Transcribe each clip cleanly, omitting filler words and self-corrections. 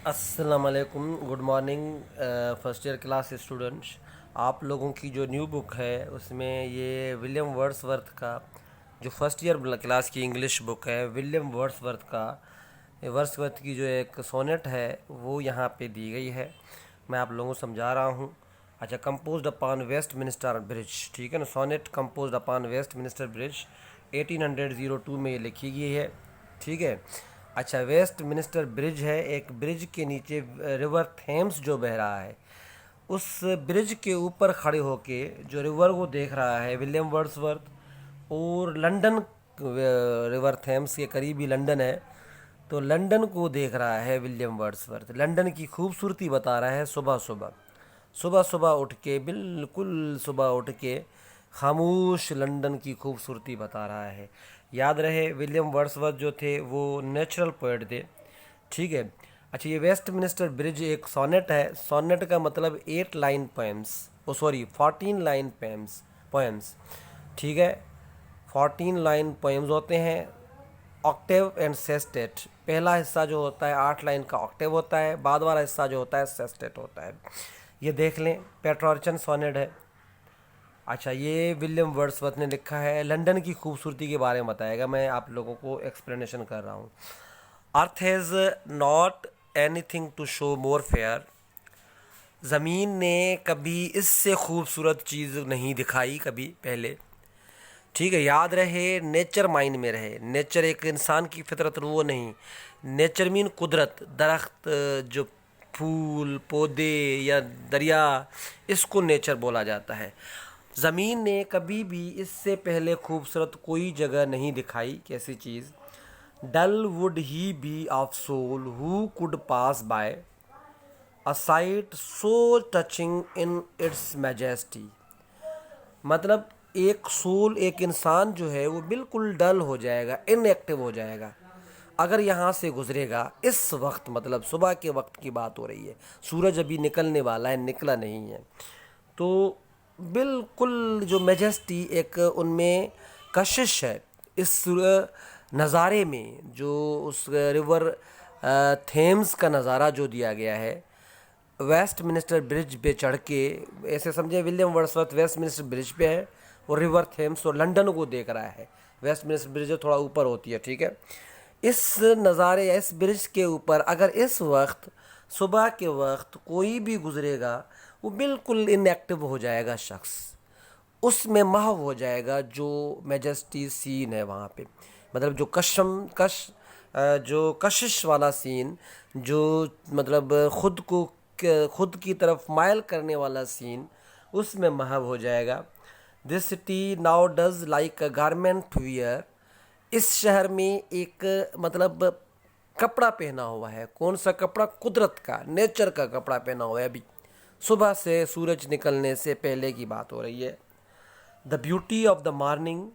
अस्सलाम वालेकुम, good morning first year class students. आप लोगों की जो न्यू बुक है उसमें ये विलियम वर्ड्सवर्थ का जो फर्स्ट ईयर क्लास की इंग्लिश बुक है, विलियम वर्ड्सवर्थ का वर्ड्सवर्थ की जो एक सोनेट है वो यहाँ पे दी गई है। मैं आप लोगों को समझा रहा हूँ। अच्छा, composed upon Westminster bridge, ठीक है ना। Sonnet composed upon Westminster bridge 1802 में ये लिखी गई है, ठीक है। अच्छा, वेस्ट मिनिस्टर ब्रिज है, एक ब्रिज के नीचे रिवर थेम्स जो बह रहा है, उस ब्रिज के ऊपर खड़े होके जो रिवर को देख रहा है विलियम वर्ड्सवर्थ। और लंदन, रिवर थेम्स के करीब ही लंदन है, तो लंदन को देख रहा है विलियम वर्ड्सवर्थ। लंदन की खूबसूरती बता रहा है सुबह सुबह। सुबह सुबह उठ के, बिल्कुल सुबह उठ के खामोश लंदन की खूबसूरती बता रहा है। याद रहे, विलियम वर्ड्सवर्थ जो थे वो नेचुरल पोएट थे, ठीक है। अच्छा, ये वेस्ट मिनिस्टर ब्रिज एक सोनेट है। सोनेट का मतलब 8 लाइन पोएम्स, ओ सॉरी 14 लाइन पोएम्स, ठीक है। 14 लाइन पोएम्स होते हैं। ऑक्टेव एंड सेस्टेट, पहला हिस्सा जो होता है 8 लाइन का ऑक्टेव होता है, बाद वाला हिस्सा जो होता है सेस्टेट होता है। ये देख लें, पेट्रोर्चन सोनेट है। अच्छा, ये विलियम वर्ड्सवर्थ ने लिखा है। लंदन की खूबसूरती के बारे में बताएगा, मैं आप लोगों को एक्सप्लेनेशन कर रहा हूँ। Earth has not anything to show more fair, ज़मीन ने कभी इससे खूबसूरत चीज़ नहीं दिखाई कभी पहले, ठीक है। याद रहे, नेचर माइंड में रहे। नेचर एक इंसान की फितरत वो नहीं, नेचर मीन कुदरत, दरख्त, जो फूल पौधे या दरिया, इसको नेचर बोला जाता है। ज़मीन ने कभी भी इससे पहले खूबसूरत कोई जगह नहीं दिखाई। कैसी चीज़? Dull would he be of soul who could pass by a sight so touching in its majesty. मतलब एक सोल, एक इंसान जो है वो बिल्कुल डल हो जाएगा, इनएक्टिव हो जाएगा अगर यहाँ से गुजरेगा इस वक्त। मतलब सुबह के वक्त की बात हो रही है, सूरज अभी निकलने वाला है, निकला नहीं है। तो बिल्कुल जो मैजेस्टी एक उनमें कशिश है इस नज़ारे में, जो उस रिवर थेम्स का नज़ारा जो दिया गया है वेस्ट मिनिस्टर ब्रिज पे चढ़ के। ऐसे समझे, William Wordsworth Westminster bridge पे है और रिवर थेम्स और लंदन को देख रहा है। वेस्ट मिनिस्टर ब्रिज थोड़ा ऊपर होती है, ठीक है। इस नज़ारे, इस ब्रिज के ऊपर अगर इस वक्त सुबह के वक्त कोई भी गुजरेगा, वो बिल्कुल इनएक्टिव हो जाएगा शख्स, उसमें महव हो जाएगा जो मैजेस्टी सीन है वहाँ पे। मतलब जो जो कशिश वाला सीन, जो मतलब खुद की तरफ मायल करने वाला सीन, उसमें महव हो जाएगा। This city now does like a garment wear, इस शहर में एक मतलब कपड़ा पहना हुआ है। कौन सा कपड़ा? कुदरत का, नेचर का कपड़ा पहना हुआ है। अभी सुबह से सूरज निकलने से पहले की बात हो रही है। The beauty of the morning,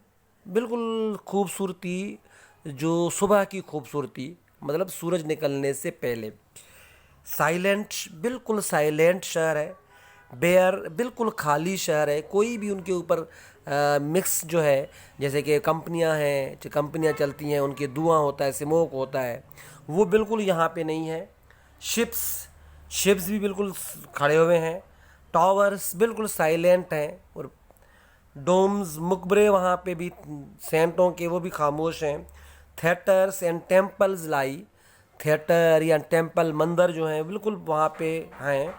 बिल्कुल खूबसूरती, जो सुबह की खूबसूरती, मतलब सूरज निकलने से पहले। साइलेंट, बिल्कुल साइलेंट शहर है। बेयर, बिल्कुल खाली शहर है। कोई भी उनके ऊपर मिक्स जो है, जैसे कि कंपनियां हैं, जो कंपनियां चलती हैं, उनके धुआं होता है, स्मोक होता है, वो बिल्कुल यहाँ पे नहीं है। शिप्स शिप्स भी बिल्कुल खड़े हुए हैं। टावर्स बिल्कुल साइलेंट हैं। और डोम्स, मुकबरे वहाँ पे भी सेंटों के, वो भी खामोश हैं। Theatres and temples lie, theatre या टेम्पल, मंदिर जो हैं बिल्कुल वहाँ पे हैं।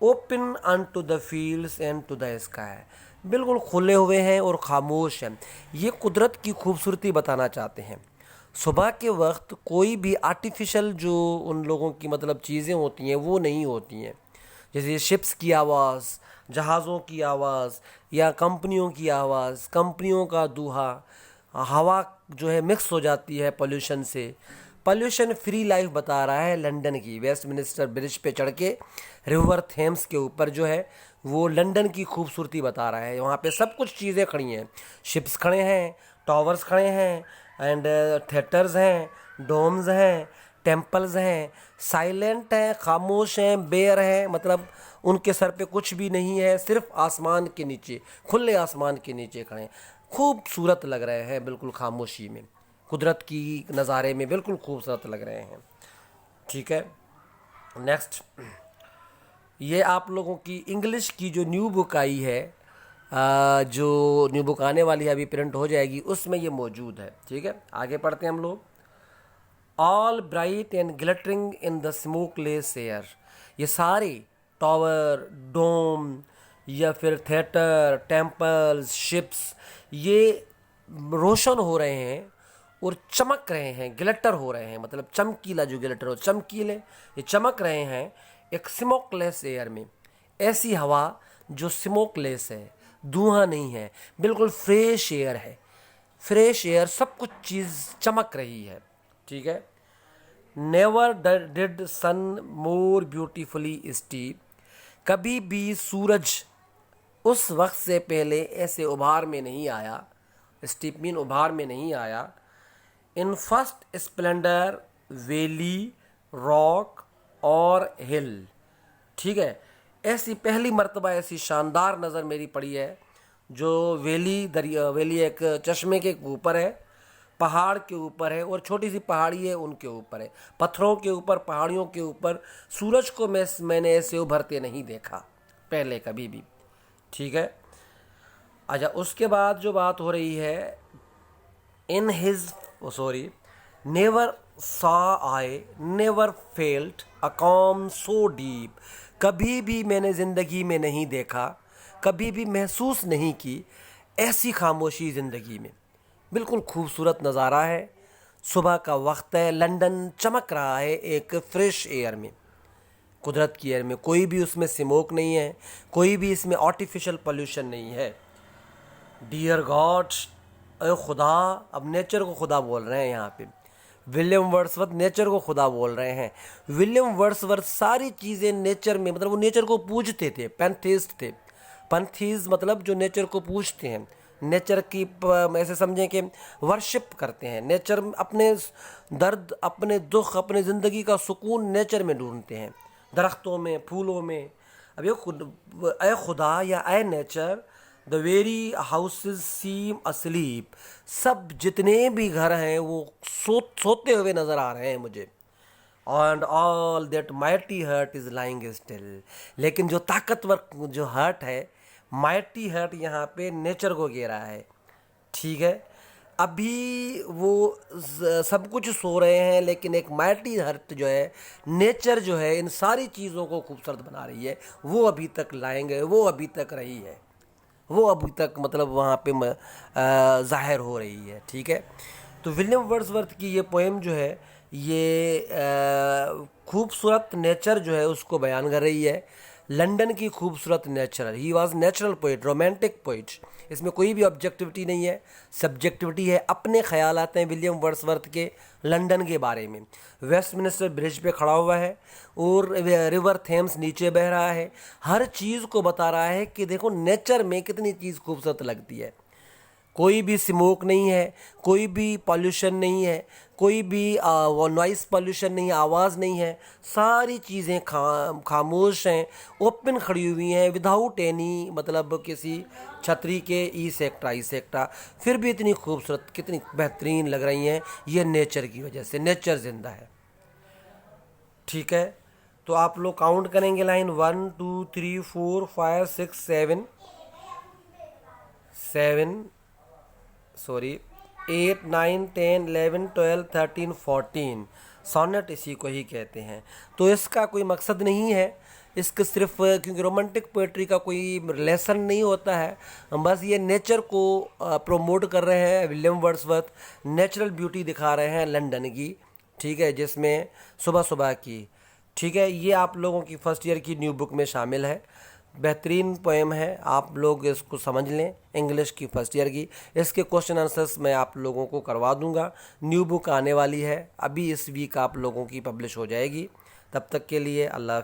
Open unto the fields and to the sky, बिल्कुल खुले हुए हैं और खामोश हैं। ये कुदरत की खूबसूरती बताना चाहते हैं। सुबह के वक्त कोई भी आर्टिफिशियल जो उन लोगों की मतलब चीज़ें होती हैं वो नहीं होती हैं। जैसे शिप्स की आवाज़, जहाज़ों की आवाज़, या कंपनियों की आवाज़, कंपनियों का दूहा, हवा जो है मिक्स हो जाती है पोल्यूशन से। पोल्यूशन फ्री लाइफ बता रहा है लंदन की। वेस्ट मिनिस्टर ब्रिज पे चढ़ के रिवर थेम्स के ऊपर जो है वो लंदन की खूबसूरती बता रहा है। वहाँ पे सब कुछ चीज़ें खड़ी हैं, शिप्स खड़े हैं, टावर्स खड़े हैं, एंड थिएटर्स हैं, डोम्स हैं, टेम्पल्स हैं, साइलेंट हैं, खामोश हैं, बेयर हैं। मतलब उनके सर पे कुछ भी नहीं है, सिर्फ आसमान के नीचे, खुले आसमान के नीचे खड़े हैं। खूबसूरत लग रहे हैं, बिल्कुल खामोशी में, कुदरत की नज़ारे में बिल्कुल खूबसूरत लग रहे हैं, ठीक है। नेक्स्ट, ये आप लोगों की इंग्लिश की जो न्यू बुक आई है, जो न्यू बुक आने वाली है, अभी प्रिंट हो जाएगी, उसमें ये मौजूद है। ठीक है, आगे पढ़ते हैं हम लोग। All bright and glittering in the smokeless air, ये सारे टावर, डोम या फिर थिएटर, टेम्पल्स, शिप्स, ये रोशन हो रहे हैं और चमक रहे हैं, ग्लिटर हो रहे हैं, मतलब चमकीला, जो ग्लिटर हो, चमकीले, ये चमक रहे हैं एक स्मोकलेस एयर में। ऐसी हवा जो स्मोकलेस है, धुआं नहीं है, बिल्कुल फ्रेश एयर है, फ्रेश एयर, सब कुछ चीज़ चमक रही है। ठीक है। Never did sun more beautifully steep, कभी भी सूरज उस वक्त से पहले ऐसे उभार में नहीं आया, स्टीप मीन उभार में नहीं आया। In first Splendor, valley, rock और हिल। ठीक है, ऐसी पहली मर्तबा ऐसी शानदार नज़र मेरी पड़ी है, जो वैली, दरिया, वैली एक चश्मे के ऊपर है, पहाड़ के ऊपर है, और छोटी सी पहाड़ी है उनके ऊपर है, पत्थरों के ऊपर, पहाड़ियों के ऊपर। सूरज को मैंने ऐसे उभरते नहीं देखा पहले कभी भी। ठीक है। अच्छा, उसके बाद जो बात हो रही है, in his never saw I, never felt a calm so deep, कभी भी मैंने ज़िंदगी में नहीं देखा, कभी भी महसूस नहीं की ऐसी खामोशी ज़िंदगी में। बिल्कुल खूबसूरत नज़ारा है, सुबह का वक्त है, लंदन चमक रहा है एक फ्रेश एयर में, कुदरत की एयर में। कोई भी उसमें स्मोक नहीं है, कोई भी इसमें आर्टिफिशियल पोल्यूशन नहीं है। डियर गॉड, अरे खुदा, अब नेचर को खुदा बोल रहे हैं यहाँ पे। विलियम वर्ड्सवर्थ नेचर को खुदा बोल रहे हैं। विलियम वर्ड्सवर्थ सारी चीज़ें नेचर में, मतलब वो नेचर को पूजते थे, पैंथेइस्ट थे। पैंथीज मतलब जो नेचर को पूजते हैं, नेचर की ऐसे समझें कि वर्शिप करते हैं। नेचर अपने दर्द, अपने दुख, अपने ज़िंदगी का सुकून नेचर में ढूंढते हैं, दरख्तों में, फूलों में। अब ये ए खुदा या ए nature, the very houses seem asleep, सब जितने भी घर हैं वो सोते हुए नज़र आ रहे हैं मुझे। And all that mighty heart is lying still, लेकिन जो ताकतवर जो हर्ट है, माइटी हर्ट, यहाँ पे नेचर को घेरा है। ठीक है, अभी वो सब कुछ सो रहे हैं, लेकिन एक माइटी हर्ट जो है, नेचर जो है, इन सारी चीज़ों को खूबसूरत बना रही है। वो अभी तक लाएंगे, वो अभी तक रही है, वो अभी तक मतलब वहाँ पे ज़ाहिर हो रही है। ठीक है। तो विलियम वर्ड्सवर्थ की ये पोएम जो है, ये खूबसूरत नेचर जो है उसको बयान कर रही है, लंदन की खूबसूरत nature. He was natural poet, romantic poet. इसमें कोई भी ऑब्जेक्टिविटी नहीं है, सब्जेक्टिविटी है। अपने ख्याल आते हैं विलियम वर्ड्सवर्थ के लंदन के बारे में। वेस्टमिनिस्टर ब्रिज पे खड़ा हुआ है और रिवर थेम्स नीचे बह रहा है, हर चीज़ को बता रहा है कि देखो नेचर में कितनी चीज़ खूबसूरत लगती है। कोई भी स्मोक नहीं है, कोई भी पॉल्यूशन नहीं है, कोई भी वो नॉइस पॉल्यूशन नहीं, आवाज़ नहीं है, सारी चीज़ें खामोश हैं, ओपन खड़ी हुई हैं, विदाउट एनी मतलब किसी छतरी के ई सेक्टा, फिर भी इतनी खूबसूरत, कितनी बेहतरीन लग रही हैं। ये नेचर की वजह से, नेचर ज़िंदा है। ठीक है, तो आप लोग काउंट करेंगे लाइन 1 2 3 4 5 6 7 8 9 10 11 12 13 14। सोनेट इसी को ही कहते हैं। तो इसका कोई मकसद नहीं है, इसका सिर्फ क्योंकि रोमांटिक पोइट्री का कोई लेसन नहीं होता है, बस ये नेचर को प्रोमोट कर रहे हैं। विलियम वर्ड्सवर्थ नेचुरल ब्यूटी दिखा रहे हैं लंदन की। ठीक है, जिसमें सुबह सुबह की। ठीक है, ये आप लोगों की फर्स्ट ईयर की न्यू बुक में शामिल है। बेहतरीन पोएम है, आप लोग इसको समझ लें, इंग्लिश की फर्स्ट ईयर की। इसके क्वेश्चन आंसर्स मैं आप लोगों को करवा दूंगा। न्यू बुक आने वाली है, अभी इस वीक आप लोगों की पब्लिश हो जाएगी। तब तक के लिए अल्लाह।